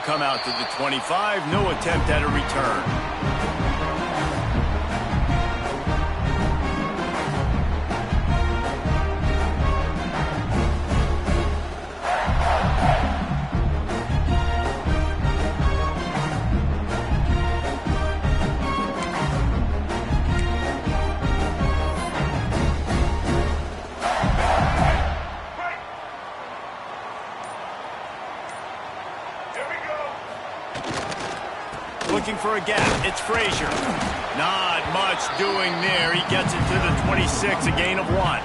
come out to the 25. No attempt at a return. Looking for a gap. It's Frazier. Not much doing there. He gets it to the 26, a gain of 1.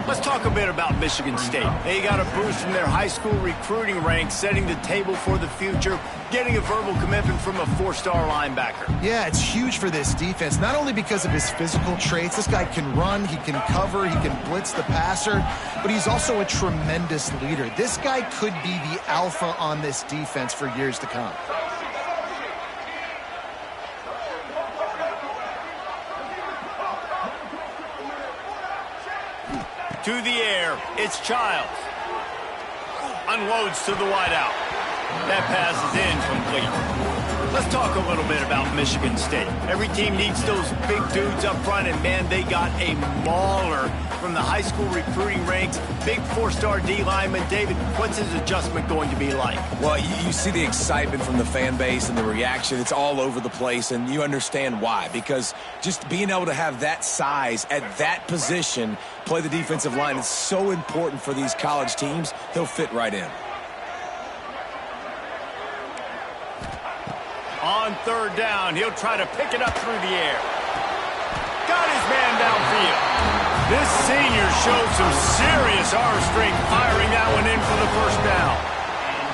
Let's talk a bit about Michigan State. They got a boost from their high school recruiting ranks, setting the table for the future, getting a verbal commitment from a 4-star linebacker. Yeah, it's huge for this defense, not only because of his physical traits. This guy can run, he can cover, he can blitz the passer, but he's also a tremendous leader. This guy could be the alpha on this defense for years to come. To the air, it's Childs. Unloads to the wideout. That pass is incomplete. Let's talk a little bit about Michigan State. Every team needs those big dudes up front, and man, they got a mauler from the high school recruiting ranks. Big 4-star D lineman. David, what's his adjustment going to be like? Well, you see the excitement from the fan base and the reaction. It's all over the place, and you understand why. Because just being able to have that size at that position, play the defensive line, is so important for these college teams. He'll fit right in. On 3rd down, he'll try to pick it up through the air. Got his man downfield. This senior showed some serious arm strength firing that one in for the 1st down.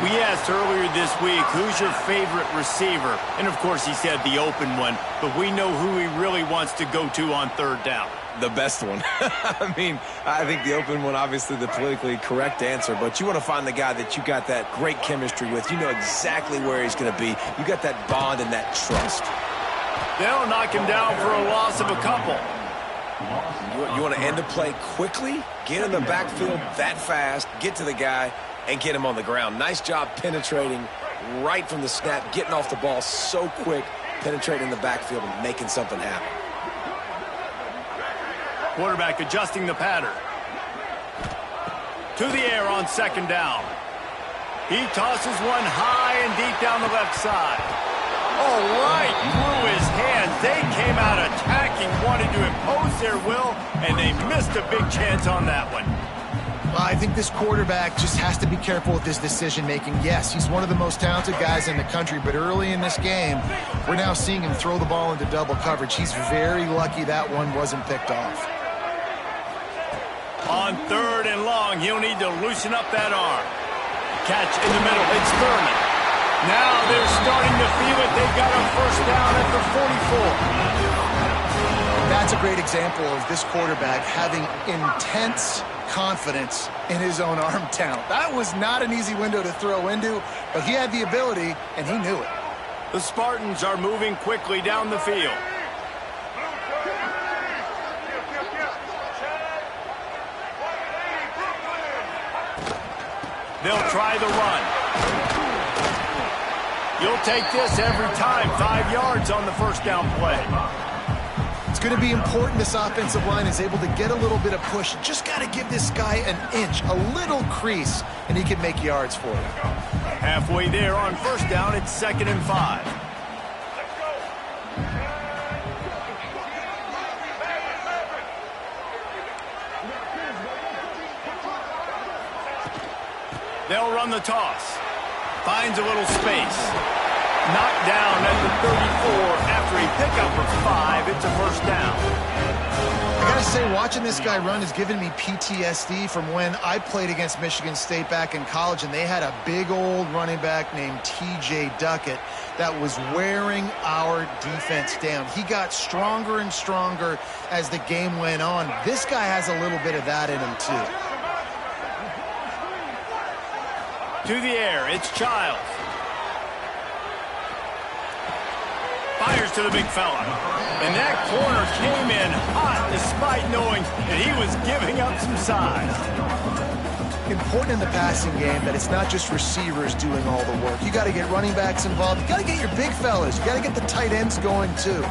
We asked earlier this week, who's your favorite receiver? And, of course, he said the open one, but we know who he really wants to go to on 3rd down. The best one. I mean, I think the open one, obviously the politically correct answer, but you want to find the guy that you got that great chemistry with. You know exactly where he's going to be. You got that bond and that trust. They'll knock him down for a loss of a couple. You want to end the play quickly, get in the backfield that fast, get to the guy, and get him on the ground. Nice job penetrating right from the snap, getting off the ball so quick, penetrating the backfield and making something happen. Quarterback adjusting the pattern. To the air on 2nd down. He tosses one high and deep down the left side. Oh, right through his hands. They came out attacking, wanted to impose their will, and they missed a big chance on that one. I think this quarterback just has to be careful with his decision-making. Yes, he's one of the most talented guys in the country, but early in this game, we're now seeing him throw the ball into double coverage. He's very lucky that one wasn't picked off. On 3rd and long, he'll need to loosen up that arm. Catch in the middle. It's Thurman. Now they're starting to feel it. They've got a 1st down at the 44. That's a great example of this quarterback having intense confidence in his own arm talent. That was not an easy window to throw into, but he had the ability, and he knew it. The Spartans are moving quickly down the field. They'll try the run. You'll take this every time. 5 yards on the 1st down play. It's going to be important this offensive line is able to get a little bit of push. Just got to give this guy an inch, a little crease, and he can make yards for you. Halfway there on 1st down, it's 2nd and 5. They'll run the toss. Finds a little space. Knocked down at the 34 after a pickup of 5. It's a 1st down. I got to say, watching this guy run has given me PTSD from when I played against Michigan State back in college, and they had a big old running back named T.J. Duckett that was wearing our defense down. He got stronger and stronger as the game went on. This guy has a little bit of that in him, too. To the air, it's Childs. Fires to the big fella. And that corner came in hot despite knowing that he was giving up some size. important in the passing game that it's not just receivers doing all the work. You got to get running backs involved. You got to get your big fellas. You got to get the tight ends going too.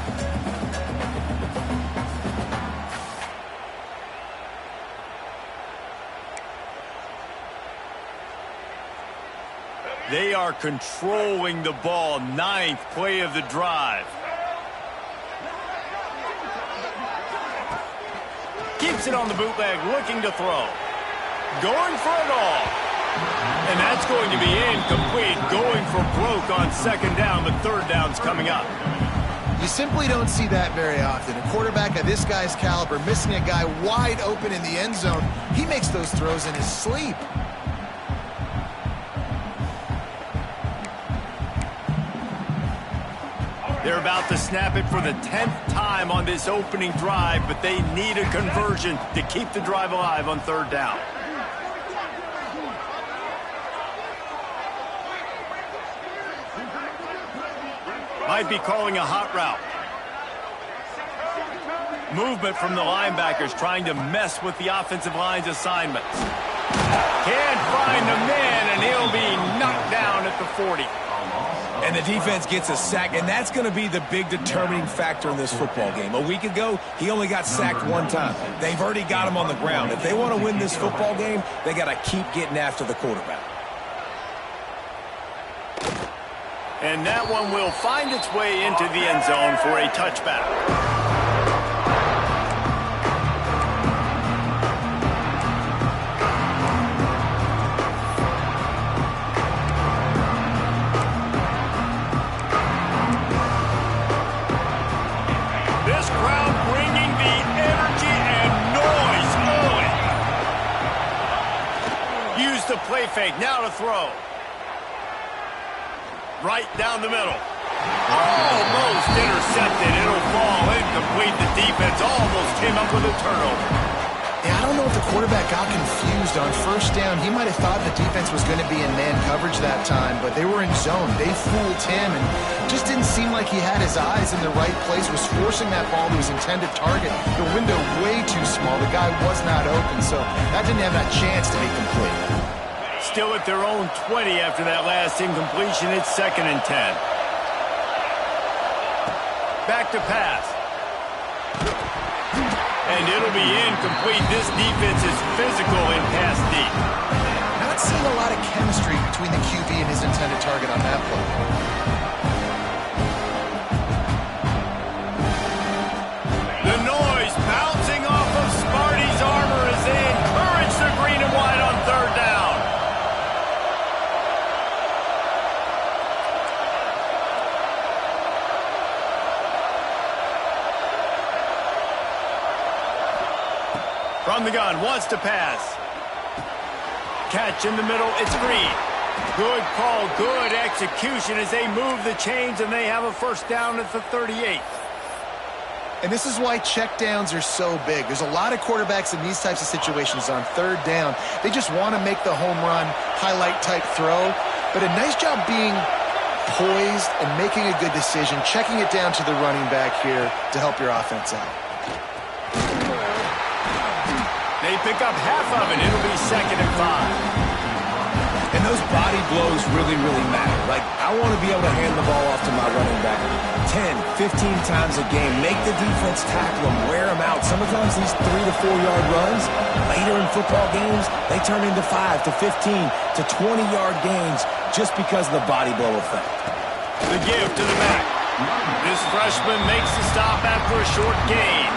They are controlling the ball. 9th play of the drive. Keeps it on the bootleg, looking to throw. Going for it all. And that's going to be incomplete. Going for broke on 2nd down, but 3rd down's coming up. You simply don't see that very often. A quarterback of this guy's caliber missing a guy wide open in the end zone. He makes those throws in his sleep. They're about to snap it for the 10th time on this opening drive, but they need a conversion to keep the drive alive on 3rd down. Might be calling a hot route. Movement from the linebackers trying to mess with the offensive line's assignments. Can't find the man, and he'll be knocked down at the 40. And the defense gets a sack, and that's going to be the big determining factor in this football game. A week ago, he only got sacked 1 time. They've already got him on the ground. If they want to win this football game, they got to keep getting after the quarterback. And that one will find its way into the end zone for a touchback. The play fake, now to throw. Right down the middle. Almost intercepted. It'll fall incomplete. The defense almost came up with a turnover. Yeah, I don't know if the quarterback got confused on 1st down. He might have thought the defense was going to be in man coverage that time, but they were in zone. They fooled him and just didn't seem like he had his eyes in the right place, was forcing that ball to his intended target. The window way too small. The guy was not open, so that didn't have that chance to be complete. Still at their own 20 after that last incompletion. It's 2nd and 10. Back to pass. And it'll be incomplete. This defense is physical in pass deep. Not seeing a lot of chemistry between the QB and his intended target on that play. The noise bouncing off of Sparty's armor as they encourage the green and white on 3rd down. From the gun, wants to pass. Catch in the middle, it's Green. Good call, good execution as they move the chains and they have a 1st down at the 38. And this is why checkdowns are so big. There's a lot of quarterbacks in these types of situations on 3rd down. They just want to make the home run, highlight type throw. But a nice job being poised and making a good decision, checking it down to the running back here to help your offense out. They pick up half of it. It'll be 2nd and 5. And those body blows really, really matter. Like, I want to be able to hand the ball off to my running back 10, 15 times a game. Make the defense tackle them, wear them out. Sometimes these 3 to 4 yard runs, later in football games, they turn into 5 to 15 to 20-yard gains just because of the body blow effect. The give to the back. This freshman makes the stop after a short gain.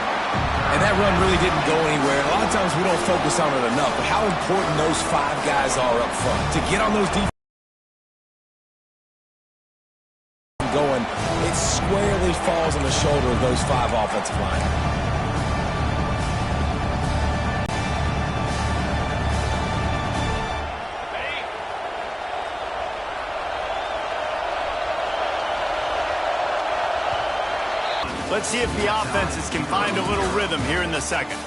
And that run really didn't go anywhere. A lot of times we don't focus on it enough, but how important those 5 guys are up front. To get on those defense going, it squarely falls on the shoulder of those 5 offensive linemen. Let's see if the offenses can find a little rhythm here in the 2nd.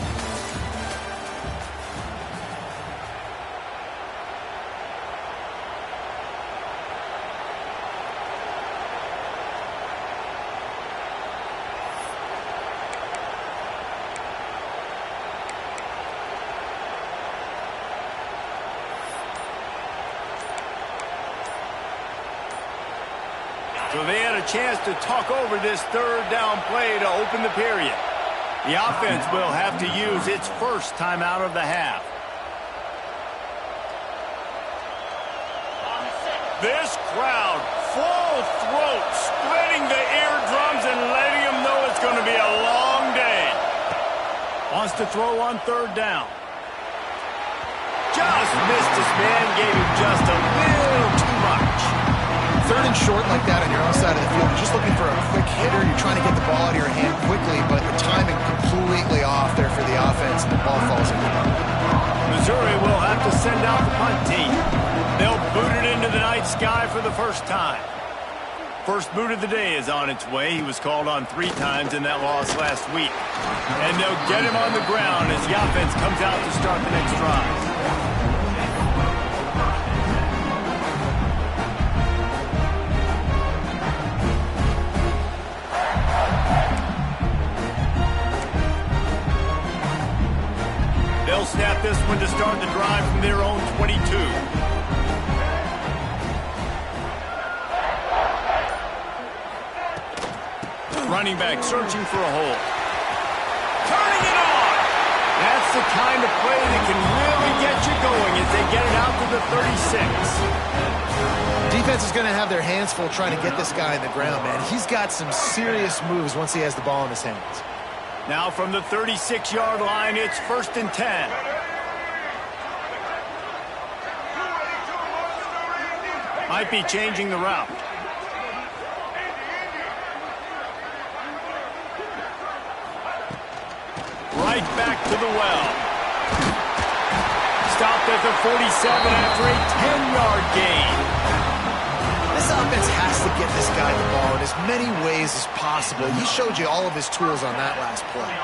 So they had a chance to talk over this third down play to open the period. The offense will have to use its first timeout of the half. This crowd, full throat, splitting the eardrums and letting them know it's going to be a long day. Wants to throw on third down. Just missed his man, gave him just a little too much. Third and short like that on your own side of the field, you're just looking for a quick hitter. You're trying to get the ball out of your hand quickly, but the timing completely off there for the offense, and the ball falls in. Missouri will have to send out the punt team. They'll boot it into the night sky for the first time. First boot of the day is on its way. He was called on 3 times in that loss last week. And they'll get him on the ground as the offense comes out to start the next drive. They'll snap this one to start the drive from their own 22. Running back searching for a hole. Turning it on! That's the kind of play that can really get you going as they get it out to the 36. Defense is going to have their hands full trying to get this guy in the ground, man. He's got some serious moves once he has the ball in his hands. Now from the 36-yard line, it's 1st and 10. Might be changing the route. Right back to the well. Stopped at the 47 after a 10-yard gain. This offense has to get this guy the ball in as many ways as possible. He showed you all of his tools on that last play.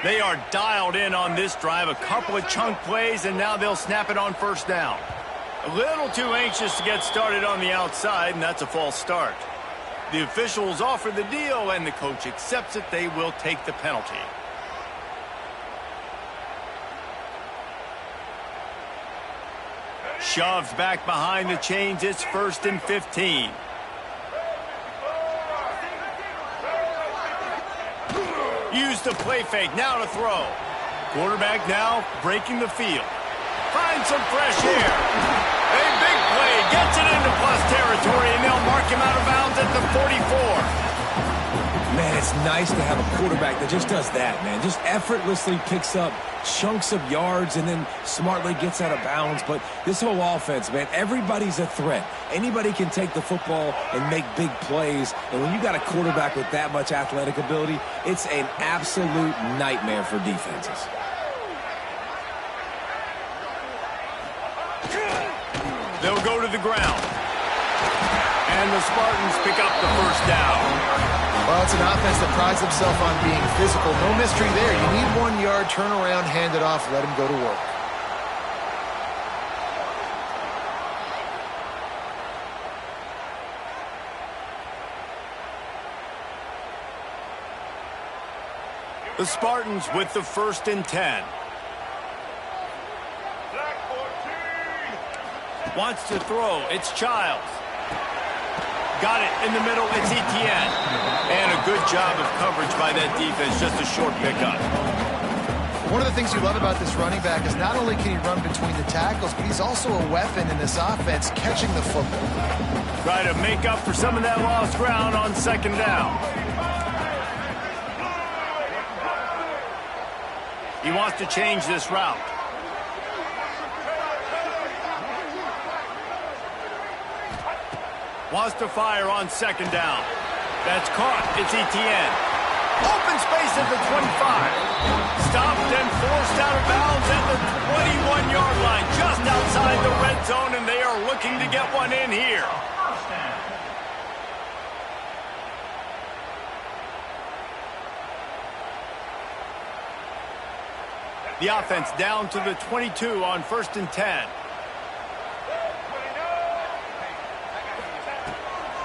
They are dialed in on this drive. A couple of chunk plays, and now they'll snap it on first down. A little too anxious to get started on the outside, and that's a false start. The officials offer the deal, and the coach accepts it. They will take the penalty. Shoved back behind the chains. It's 1st and 15. Use the play fake. Now to throw. Quarterback now breaking the field. Finds some fresh air. A big play. Gets it into plus territory, and they'll mark him out of bounds at the 44. Man, it's nice to have a quarterback that just does that, man. Just effortlessly picks up chunks of yards and then smartly gets out of bounds. But this whole offense, man, everybody's a threat. Anybody can take the football and make big plays. And when you got a quarterback with that much athletic ability, it's an absolute nightmare for defenses. They'll go to the ground. And the Spartans pick up the first down. Well, it's an offense that prides themselves on being physical. No mystery there. You need 1 yard, turn around, hand it off, let him go to work. The Spartans with the 1st and 10. Wants to throw. It's Childs. Got it in the middle. It's Etienne. And a good job of coverage by that defense. Just a short pickup. One of the things you love about this running back is not only can he run between the tackles, but he's also a weapon in this offense catching the football. Try to make up for some of that lost ground on 2nd down. He wants to change this route. Wants to fire on 2nd down. That's caught. It's Etienne. Open space at the 25. Stopped and forced out of bounds at the 21-yard line, just outside the red zone, and they are looking to get one in here. The offense down to the 22 on 1st and 10.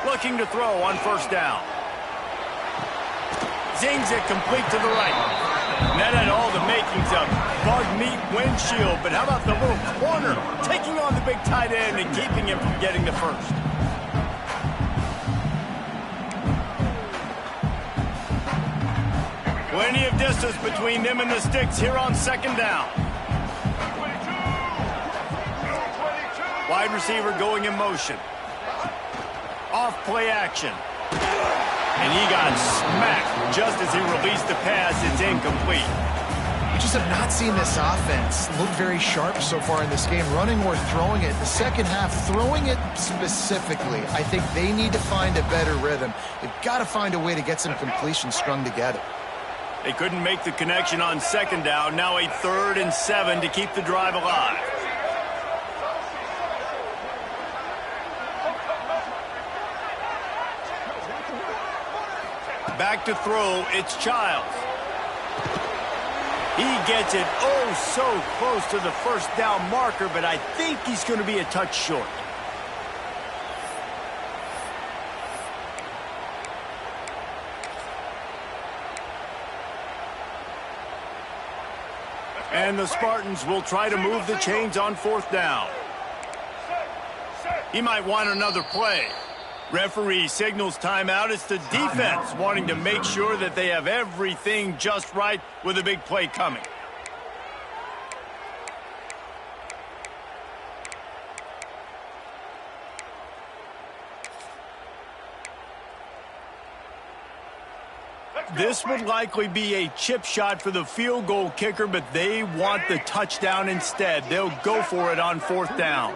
Looking to throw on 1st down. Zings it complete to the right. And that had all the Vikings a bug meat windshield, but how about the little corner taking on the big tight end and keeping him from getting the first? Plenty of distance between them and the sticks here on second down. Wide receiver going in motion. Off play action. And he got smacked just as he released the pass. It's incomplete. We just have not seen this offense look very sharp so far in this game, running or throwing it. The second half, throwing it specifically, I think they need to find a better rhythm. They've got to find a way to get some completions strung together. They couldn't make the connection on second down. Now a 3rd and 7 to keep the drive alive. Back to throw, it's Childs. He gets it oh so close to the first down marker, but I think he's going to be a touch short. And the Spartans will try to move the chains on 4th down. He might want another play. Referee signals timeout. It's the defense wanting to make sure that they have everything just right with a big play coming. This would likely be a chip shot for the field goal kicker, but they want the touchdown instead. They'll go for it on 4th down.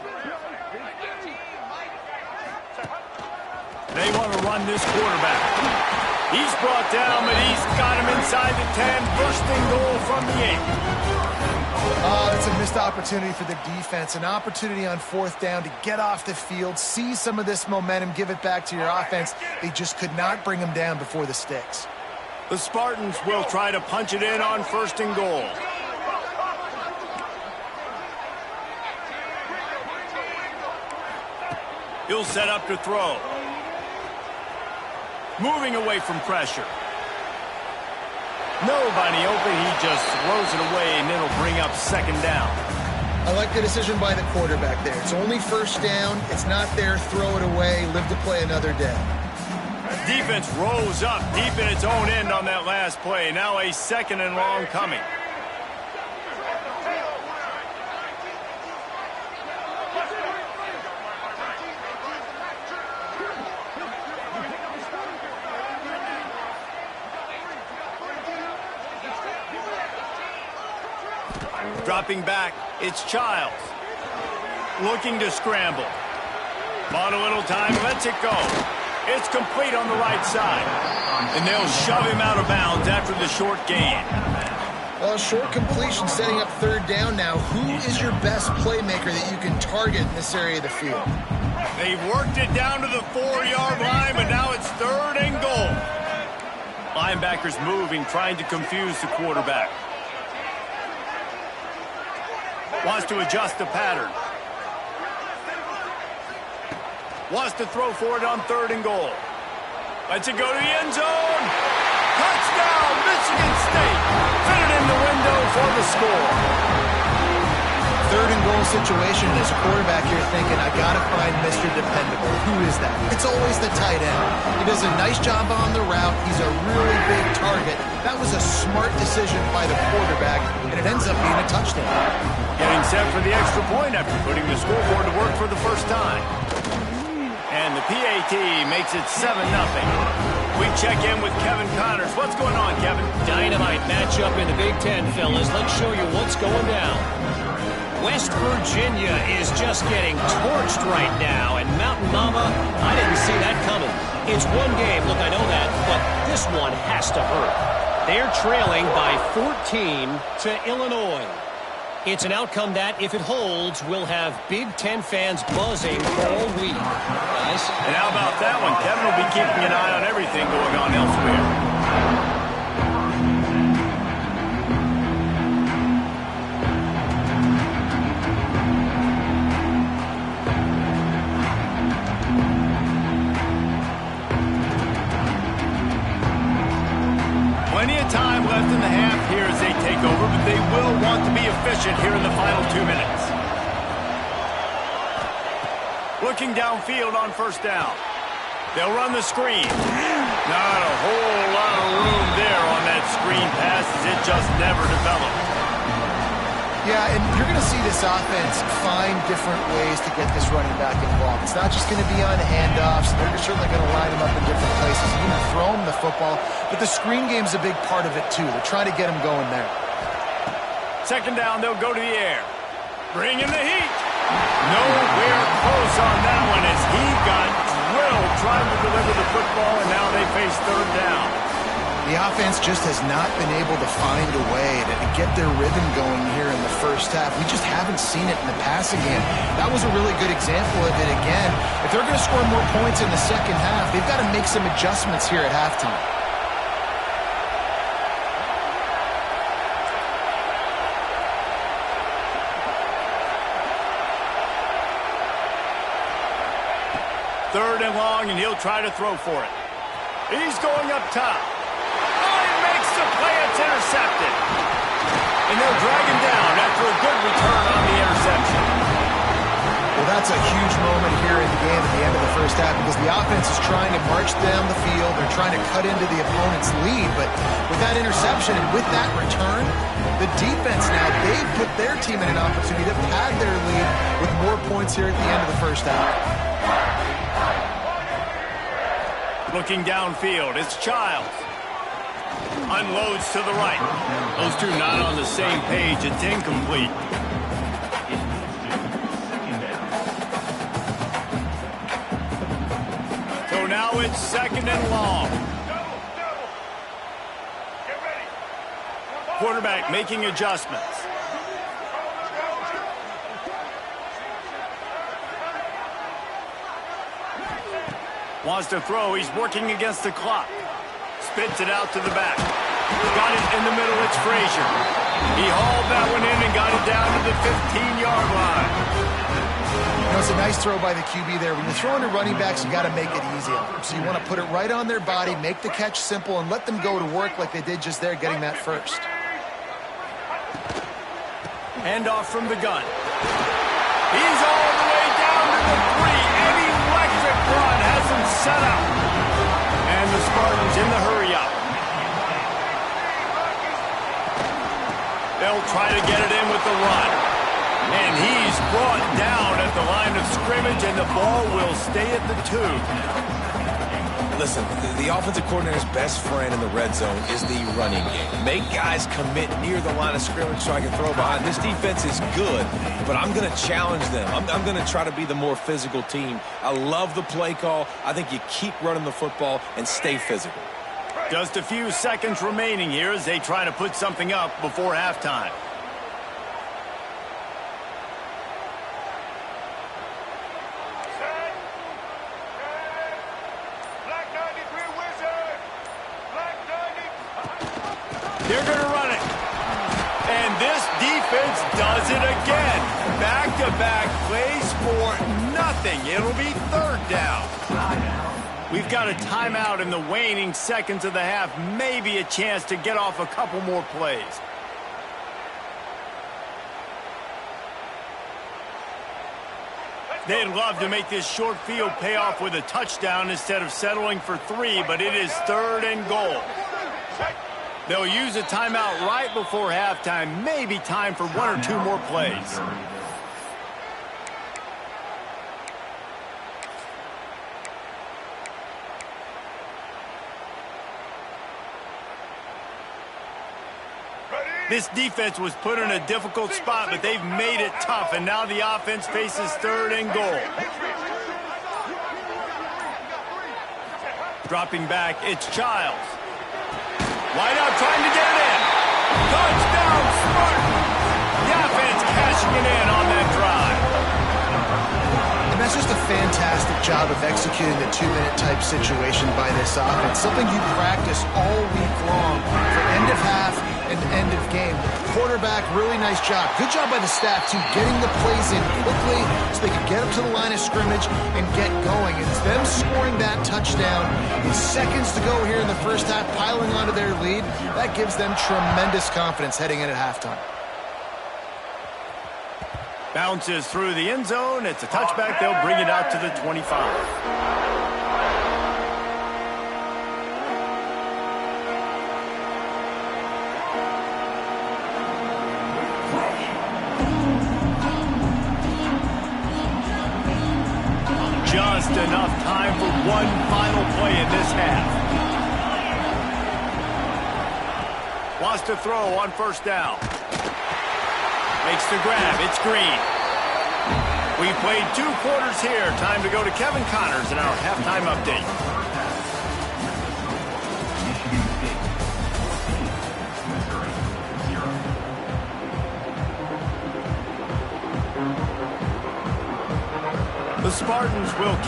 They want to run this quarterback. He's brought down, but he's got him inside the 10. First and goal from the 8. It's a missed opportunity for the defense. An opportunity on 4th down to get off the field, see some of this momentum, give it back to your offense. They just could not bring them down before the sticks. The Spartans will try to punch it in on 1st and goal. He'll set up to throw. Moving away from pressure. Nobody open. He just throws it away, and it'll bring up 2nd down. I like the decision by the quarterback there. It's only 1st down. It's not there. Throw it away. Live to play another day. Defense rose up deep in its own end on that last play. Now a 2nd and long coming. Dropping back, it's Childs. Looking to scramble. Bought a little time, lets it go. It's complete on the right side. And they'll shove him out of bounds after the short gain. Well, short completion setting up 3rd down now. Who is your best playmaker that you can target in this area of the field? They've worked it down to the 4-yard line, but now it's 3rd and goal. Linebackers moving, trying to confuse the quarterback. Wants to adjust the pattern. Wants to throw for it on 3rd and goal. Lets it go to the end zone. Touchdown, Michigan State. Fit it in the window for the score. 3rd and goal situation. As a quarterback, you're thinking, I got to find Mr. Dependable. Who is that? It's always the tight end. He does a nice job on the route. He's a really big target. That was a smart decision by the quarterback, and it ends up being a touchdown. Getting set for the extra point after putting the scoreboard to work for the first time. And the PAT makes it 7-0. We check in with Kevin Connors. What's going on, Kevin? Dynamite matchup in the Big Ten, fellas. Let's show you what's going down. West Virginia is just getting torched right now. And Mountain Mama, I didn't see that coming. It's one game, look, I know that, but this one has to hurt. They're trailing by 14 to Illinois. It's an outcome that, if it holds, will have Big Ten fans buzzing all week. Guys? And how about that one? Kevin will be keeping an eye on everything going on elsewhere. Plenty of time left in the half here as they take over, but they will efficient here in the final 2 minutes. Looking downfield on first down. They'll run the screen. Not a whole lot of room there on that screen pass as it just never developed. Yeah, and you're going to see this offense find different ways to get this running back involved. It's not just going to be on handoffs. They're certainly going to line him up in different places. You can throw him the football, but the screen game's a big part of it too. They're trying to get him going there. Second down, they'll go to the air. Bring in the heat. Nowhere close on that one as he got drilled trying to deliver the football, and now they face third down. The offense just has not been able to find a way to get their rhythm going here in the first half. We just haven't seen it in the passing game. That was a really good example of it again. If they're going to score more points in the second half, they've got to make some adjustments here at halftime. Third and long, and he'll try to throw for it. He's going up top. The play, it's intercepted. And they'll drag him down after a good return on the interception. Well, that's a huge moment here in the game at the end of the first half because the offense is trying to march down the field. They're trying to cut into the opponent's lead. But with that interception and with that return, the defense now, they've put their team in an opportunity to pad their lead with more points here at the end of the first half. Looking downfield, it's Childs. Unloads to the right. Those two not on the same page. It's incomplete. So now it's second and long. Quarterback making adjustments. Wants to throw. He's working against the clock. Spits it out to the back. Got it in the middle. It's Frazier. He hauled that one in and got it down to the 15-yard line. You know, it's a nice throw by the QB there. When you're throwing to running backs, you got to make it easy on them. So you want to put it right on their body, make the catch simple, and let them go to work like they did just there, getting that first. Handoff from the gun. He's all the way down to the 3. An electric run has him set up. And the Spartans in the hurry-up. They'll try to get it in with the run. And he's brought down at the line of scrimmage, and the ball will stay at the 2. Listen, the offensive coordinator's best friend in the red zone is the running game. Make guys commit near the line of scrimmage so I can throw behind. This defense is good, but I'm going to challenge them. I'm going to try to be the more physical team. I love the play call. I think you keep running the football and stay physical. Just a few seconds remaining here as they try to put something up before halftime. They're going to run it. And this defense does it again. Back-to-back plays for nothing. It'll be third down. We've got a timeout in the waning seconds of the half. Maybe a chance to get off a couple more plays. They'd love to make this short field pay off with a touchdown instead of settling for 3, but it is third and goal. They'll use a timeout right before halftime. Maybe time for 1 or 2 more plays. This defense was put in a difficult spot, but they've made it tough, and now the offense faces third and goal. Dropping back, it's Childs. Wide out, trying to get it in. Touchdown, Spartans! The offense cashing it in on that drive. And that's just a fantastic job of executing the 2-minute type situation by this offense. Something you practice all week long for end of half and end of game. Quarterback, really nice job. Good job by the staff, too, getting the plays in quickly so they could get up to the line of scrimmage and get going. It's them scoring that touchdown with seconds to go here in the first half, piling onto their lead. That gives them tremendous confidence heading in at halftime. Bounces through the end zone. It's a touchback. They'll bring it out to the 25. Just enough time for one final play in this half. Wants to throw on first down. Makes the grab. It's Green. We've played 2 quarters here. Time to go to Kevin Connors in our halftime update. The Spartans will kick.